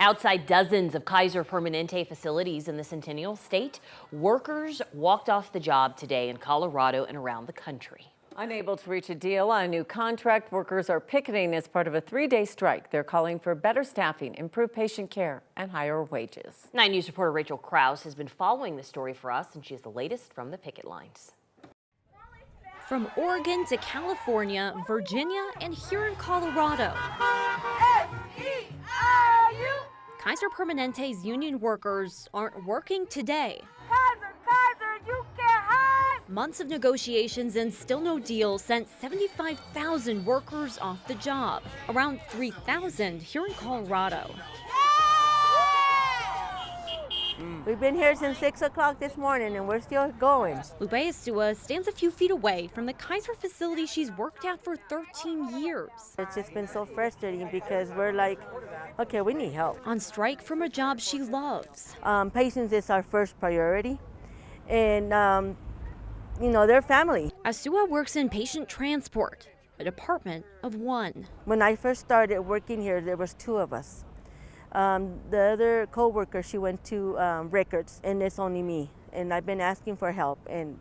Outside dozens of Kaiser Permanente facilities in the Centennial State, workers walked off the job today in Colorado and around the country. Unable to reach a deal on a new contract, workers are picketing as part of a 3-day strike. They're calling for better staffing, improved patient care, and higher wages. 9 News reporter Rachel Krause has been following the story for us, and she has the latest from the picket lines. From Oregon to California, Virginia, and here in Colorado, Kaiser Permanente's union workers aren't working today. Kaiser, you can't hide! Months of negotiations and still no deal sent 75,000 workers off the job, around 3,000 here in Colorado. We've been here since 6 o'clock this morning and we're still going. Lupe Asua stands a few feet away from the Kaiser facility she's worked at for 13 years. It's just been so frustrating because we're like, okay, we need help. On strike from a job she loves. Patients is our first priority, and you know, they're family. Asua works in patient transport, a department of one. When I first started working here, there was 2 of us. The other co-worker, she went to records, and it's only me. And I've been asking for help, and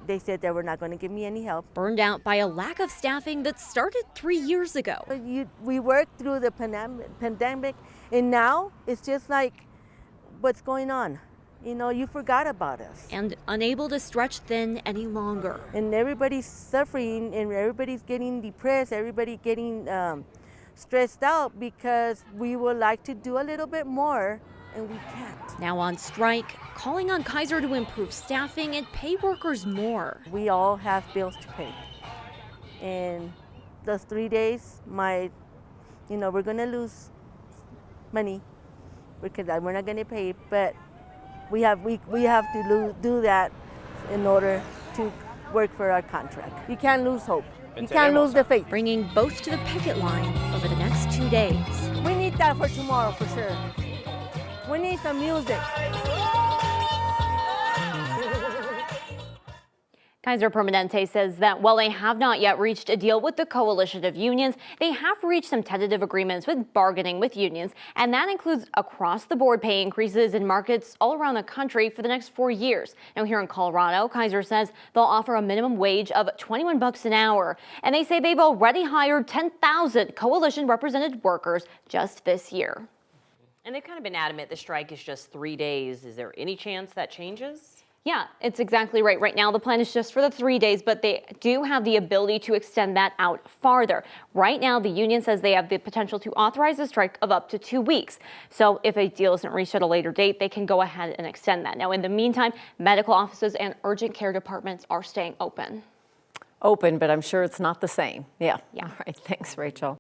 they said they were not going to give me any help. Burned out by a lack of staffing that started 3 years ago. We worked through the pandemic, and now it's just like, what's going on? You know, you forgot about us. And unable to stretch thin any longer. And everybody's suffering, and everybody's getting depressed, everybody getting stressed out because we would like to do a little bit more and we can't. Now on strike, calling on Kaiser to improve staffing and pay workers more. We all have bills to pay. And those 3 days, we're gonna lose money because we're not gonna pay, but we have to do that in order to work for our contract. You can't lose hope. You can't lose the faith. Bringing both to the picket line over the next 2 days. We need that for tomorrow, for sure. We need some music. Kaiser Permanente says that while they have not yet reached a deal with the coalition of unions, they have reached some tentative agreements with bargaining with unions, and that includes across-the-board pay increases in markets all around the country for the next 4 years. Now here in Colorado, Kaiser says they'll offer a minimum wage of $21 an hour, and they say they've already hired 10,000 coalition-represented workers just this year. And they've kind of been adamant the strike is just 3 days. Is there any chance that changes? Yeah, it's exactly right. Right now, the plan is just for the 3 days, but they do have the ability to extend that out farther. Right now, the union says they have the potential to authorize a strike of up to 2 weeks. So if a deal isn't reached at a later date, they can go ahead and extend that. Now, in the meantime, medical offices and urgent care departments are staying open. Open, but I'm sure it's not the same. Yeah. Yeah. All right. Thanks, Rachel.